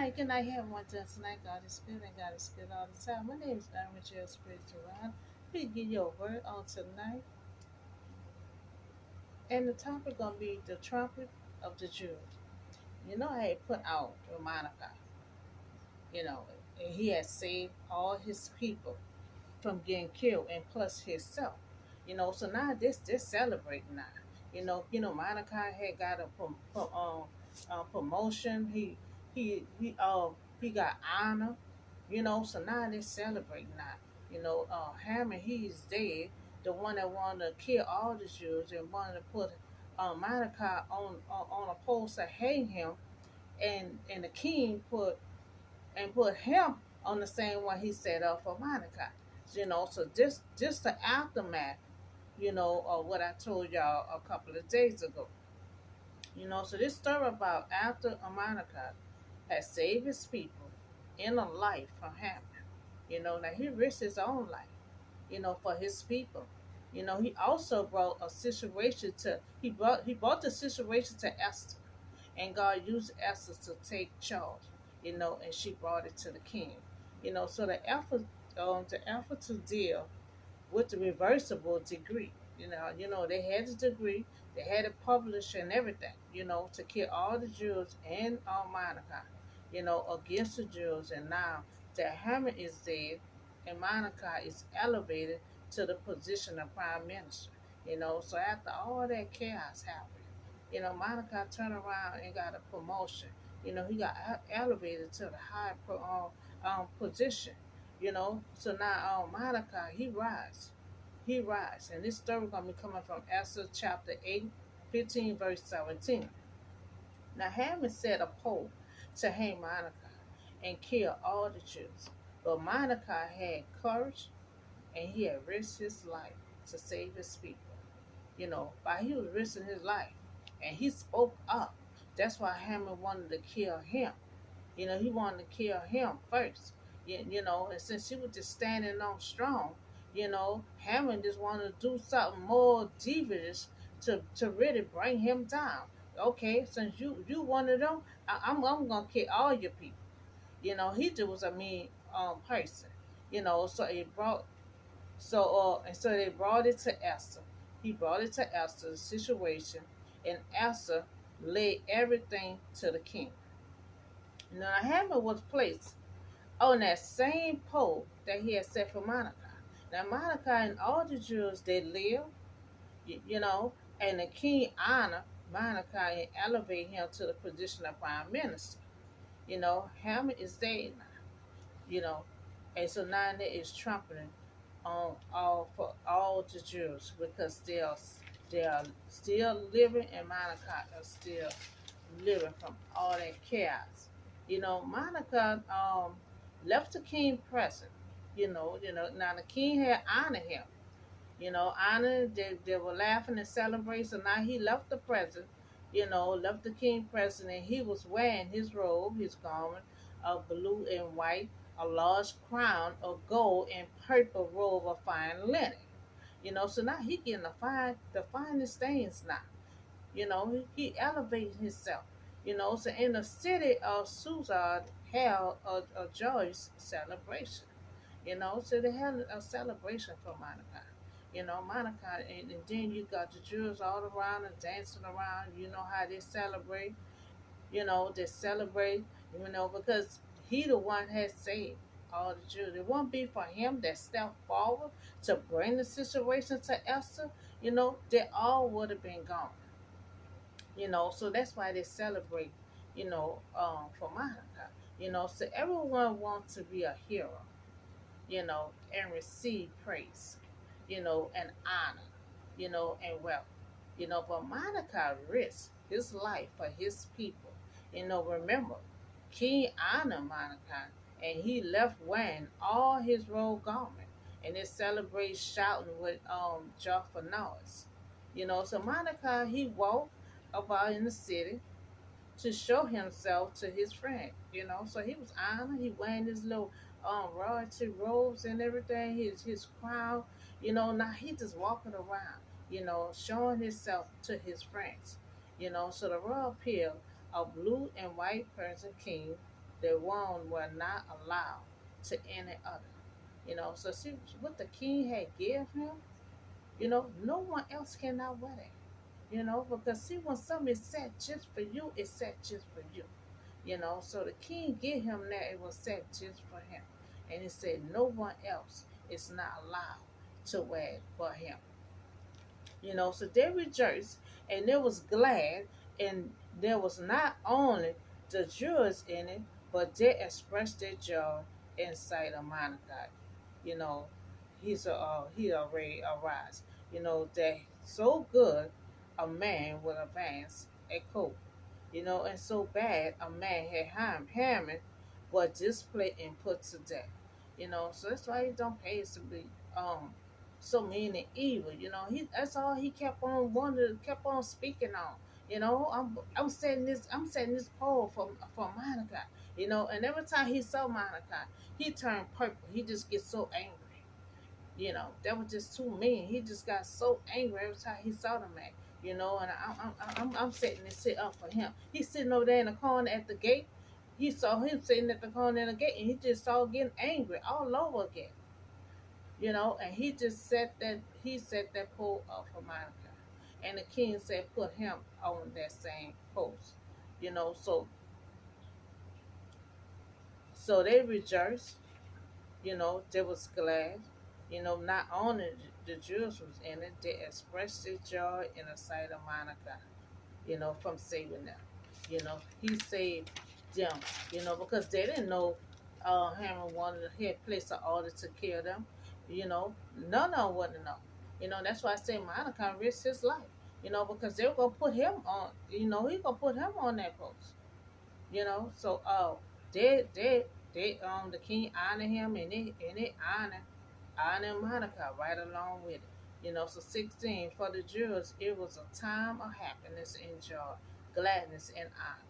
good night, everyone. Just tonight, God is good and God is good all the time. My name is Michelle Spiritual Ron. We give you a word on tonight, and the topic gonna be the trumpet of the Jews. I had put out with Monica. You know, and he had saved all his people from getting killed, and plus himself. So now this celebrating now. Monica had got a promotion. He got honor. So now they're celebrating now. Hammond, he's dead. The one that wanted to kill all the Jews and wanted to put Mordecai on a post to hang him, and the king put him on the same one he set up for Mordecai. So just the aftermath, of what I told y'all a couple of days ago. So this story about after Mordecai had saved his people in a life from Haman. Now he risked his own life, for his people. He also brought a situation to he brought the situation to Esther, and God used Esther to take charge, and she brought it to the king. So the effort to deal with the reversible degree. They had the degree, they had it published and everything, to kill all the Jews and Monica, against the Jews. And now that Haman is dead and Monica is elevated to the position of prime minister. So after all that chaos happened, Monica turned around and got a promotion. He got elevated to the high position. So now Monica, he rise. And this story gonna be coming from Esther chapter 8, 15, verse 17. Now Haman set a pole to hang Monica and kill all the Jews. But Monica had courage, and he had risked his life to save his people. While he was risking his life, and he spoke up. That's why Haman wanted to kill him. He wanted to kill him first. And since he was just standing on strong, Hammond just wanted to do something more devious to really bring him down. Okay, since you one of them, I'm gonna kill all your people. He just was a mean person. So it brought so they brought it to Esther. He brought it to Esther the situation, and Esther laid everything to the king. Now Haman was placed on that same pole that he had set for Monica. Now Monica and all the Jews they lived, you know, and the king honored Monica and elevated him to the position of prime minister. Haman is dead now, you know, and so now there is trumpeting on all for all the Jews because they are still living and Monica is still living from all that chaos. Monica left the king present. Now the king had honored him. Honored, they were laughing and celebrating. So now he left the present, left the king present, and he was wearing his robe, his garment of blue and white, a large crown of gold, and purple robe of fine linen. So now he getting the finest things now. He elevated himself. So in the city of Susa held a joyous celebration. So they had a celebration for Monica. Monica, and then you got the Jews all around and dancing around. You know how they celebrate. They celebrate, because he the one had saved all the Jews. It won't be for him that stepped forward to bring the situation to Esther, they all would have been gone. So that's why they celebrate, for Monica. So everyone wants to be a hero, and receive praise, and honor, and wealth. But Monica risked his life for his people. Remember, King honored Monica, and he left wearing all his royal garment, and they celebrate shouting with joyful noise. So Monica, he walked about in the city to show himself to his friend. So he was honored. He wearing his little royalty robes and everything, his crown. Now he just walking around, showing himself to his friends. So the royal appeal of blue and white person king the one were not allowed to any other. So see what the king had give him. No one else cannot wear that. Because see, when something is set just for you, it's set just for you. So the king gave him that it was set just for him, and he said no one else is not allowed to wear it but him. So they rejoiced and they was glad, and there was not only the Jews in it, but they expressed their joy in sight of Mordecai. You know, he already arise. That so good a man would advance a coat. And so bad a man had Haman was displayed and put to death. So that's why he don't pay us to be um so mean and evil. That's all he kept on wondering, kept on speaking on. I'm setting this pole for Monica. And every time he saw Monica, he turned purple. He just gets so angry. That was just too mean. He just got so angry every time he saw the man. And I'm setting this shit up for him. He's sitting over there in the corner at the gate. He saw him sitting at the corner in the gate, and he just saw getting angry all over again. And he set that pole up for Monica. And the king said, put him on that same post. So they rejoiced. They was glad. Not only the Jews was in it, they expressed their joy in the sight of Monica, from saving them. He saved them, because they didn't know Haman he had placed an order to kill them. None of them wouldn't know. That's why I say Monica risked his life, because they were gonna put him on, he gonna put him on that post. So the king honored him, and they honor Monica right along with it. So 16, for the Jews, it was a time of happiness and joy, gladness and honor.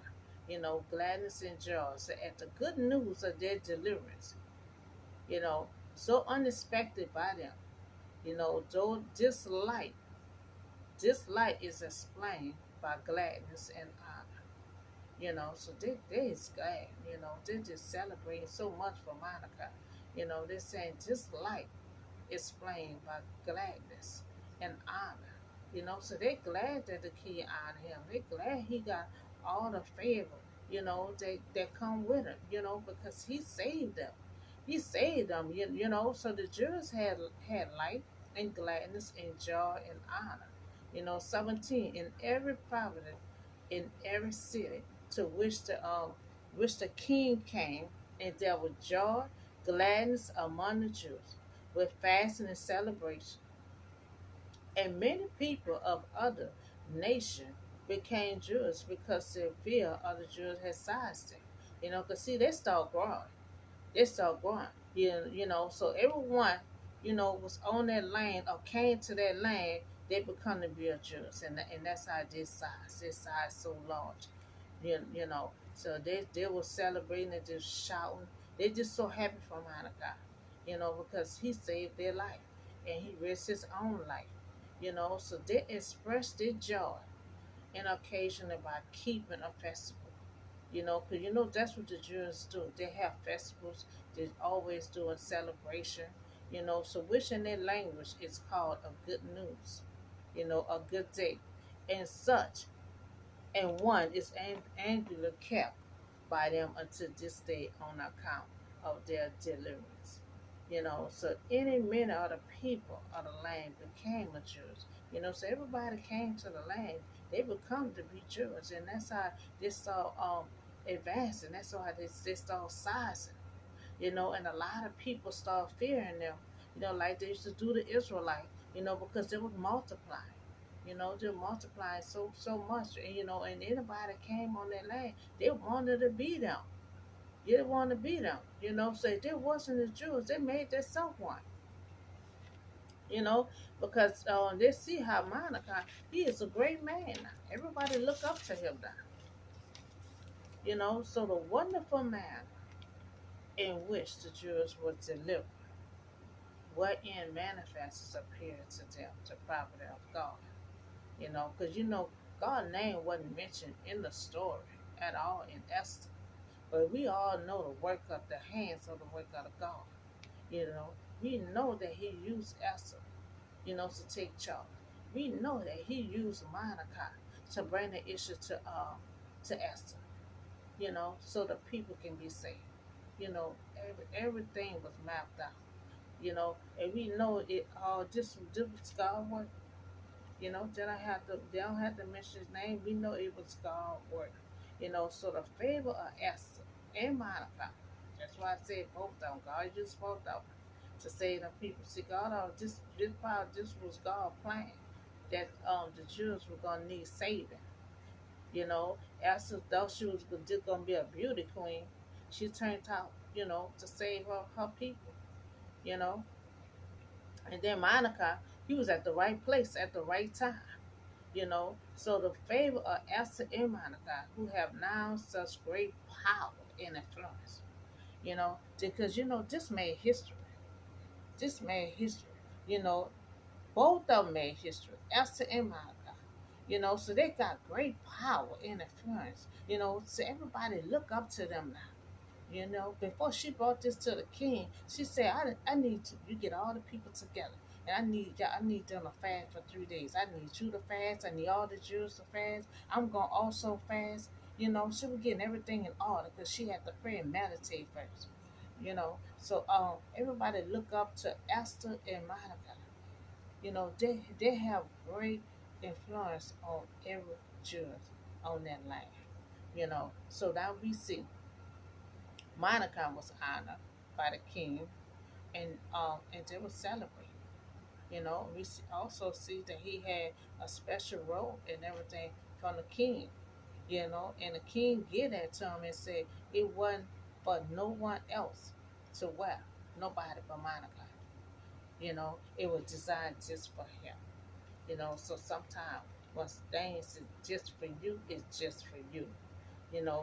Gladness and joy. So at the good news of their deliverance, you know, so unexpected by them, though this light is explained by gladness and honor. So they is glad, they're just celebrating so much for Monica. They're saying this light explained by gladness and honor. So they're glad that the king honored him. They're glad he got all the favor, that come with him, because he saved them. He saved them, so the Jews had light and gladness and joy and honor. 17, in every province, in every city to which the king came, and there was joy, gladness among the Jews, with fasting and celebration. And many people of other nations became Jews because their fear of the Jews had sized them. Because see, they start growing. They start growing. So everyone, was on that land or came to that land, they become to be a Jews. And that's how this size so large. So they were celebrating and just shouting. They just so happy for Hanukkah, because he saved their life and he risked his own life. So they expressed their joy and occasionally by keeping a festival. Because that's what the Jews do. They have festivals. They always do a celebration. So which in their language is called a good news. A good day, and such, and one is angular kept by them until this day on account of their deliverance. So many of the people of the land became a Jews. So everybody came to the land, they become to be Jews, and that's how they start advancing. That's how they start sizing. And a lot of people start fearing them. Like they used to do the Israelite. Because they would multiply. They're multiplying so much, and anybody came on that land, they wanted to be them. They wanted to be them. So if they wasn't the Jews, they made themselves one. You know, because they see how Monica, he is a great man now. Everybody look up to him now. So the wonderful man in which the Jews were delivered, wherein manifests appeared to them, the property of God. Because God's name wasn't mentioned in the story at all in Esther. But we all know the work of the hands of the work of the God. You know, we know that he used Esther, to take charge. We know that he used Monica to bring the issue to Esther, so the people can be saved. Everything was mapped out, and we know it all this was God work. They don't have to mention his name. We know it was God work. So the favor of Esther and Monica. That's why I said both of them. God used both of them to save the people. See, God, this was God's plan that the Jews were gonna need saving. Esther, though she was just gonna be a beauty queen, she turned out, to save her people. You know, and then Monica, he was at the right place at the right time. So the favor of Esther and Monica, who have now such great power and influence, because this made history. This made history. You know, both of them made history. Esther and Monica. So they got great power and influence. So everybody look up to them now. Before she brought this to the king, she said, I need you get all the people together. And I need them to fast for 3 days. I need you to fast. I need all the Jews to fast. I'm going to also fast. She was getting everything in order because she had to pray and meditate first. So everybody look up to Esther and Monica. They have great influence on every Jew on that land. So now we see Monica was honored by the king, and they were celebrating. We also see that he had a special role and everything from the king. And the king gave that to him and said it wasn't for no one else to wear, nobody but Monica. It was designed just for him. So sometimes when things is just for you, it's just for you.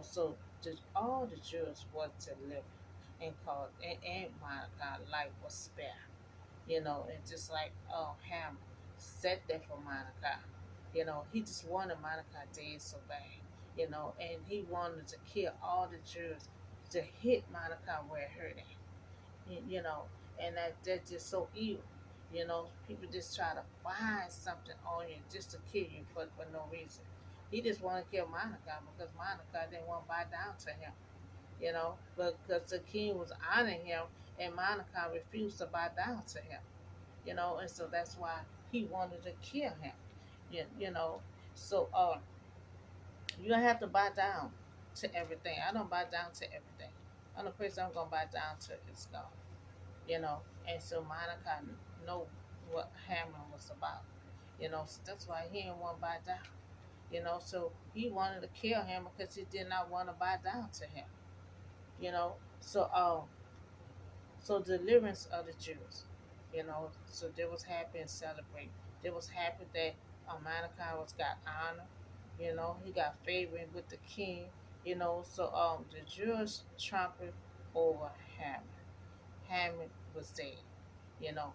So all the Jews were delivered and called, and Monica life was spared. And just like Ham said that for Monica, he just wanted Monica dead so bad, and he wanted to kill all the Jews to hit Monica where it hurt him, and that's just so evil. People just try to find something on you just to kill you for no reason. He just wanted to kill Monica because Monica didn't want to bow down to him, but because the king was honoring him and Monica refused to bow down to him, and so that's why he wanted to kill him. So you don't have to bow down to everything. I don't bow down to everything. The only person I'm gonna bow down to is God. And so Monica know what Haman was about. So that's why he didn't want to bow down. So he wanted to kill him because he did not want to bow down to him. So deliverance of the Jews. So they was happy and celebrate. They was happy that Mordecai was got honor. He got favor with the king. So the Jews trampled over Haman. Haman was dead.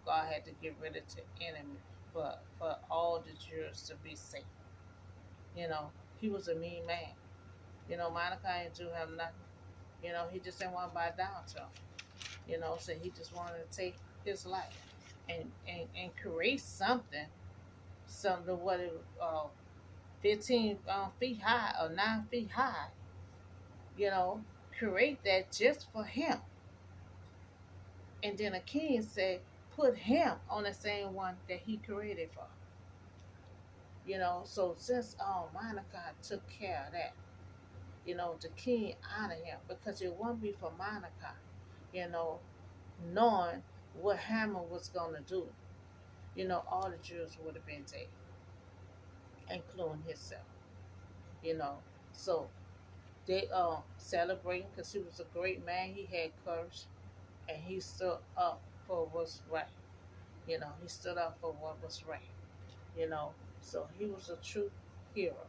God had to get rid of the enemy for all the Jews to be safe. You know, he was a mean man. Mordecai didn't do him nothing. He just didn't want to bow down to him. So he just wanted to take his life and create something what it 15 feet high or 9 feet high. You know, create that just for him. And then the king said, put him on the same one that he created for. So since Monica took care of that, the king honored him because it wouldn't be for Monica, you know, knowing what Haman was gonna do. All the Jews would have been dead, including himself. You know, so they celebrating because he was a great man. He had courage, and he stood up for what's right. He stood up for what was right. You know, so he was a true hero.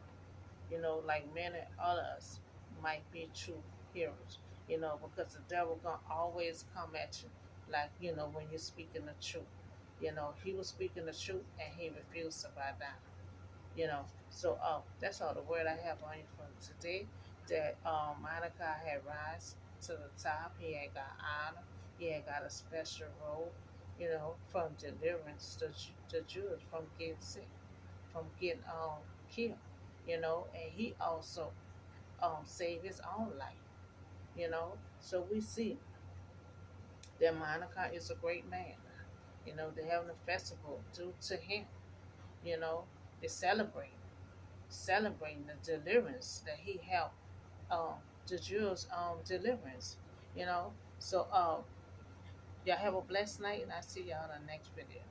Like many others might be true heroes. Because the devil gonna always come at you, like when you're speaking the truth. He was speaking the truth, and he refused to bow down. So that's all the word I have on you for today. that Monica had rise to the top. He had got honor. He had got a special role, from deliverance the Jews from getting sick, from getting killed, and he also saved his own life. So we see that Monica is a great man. They're having a festival due to him. You know, they celebrating the deliverance that he helped um, the Jews deliverance. You know, so y'all have a blessed night, and I see y'all in the next video.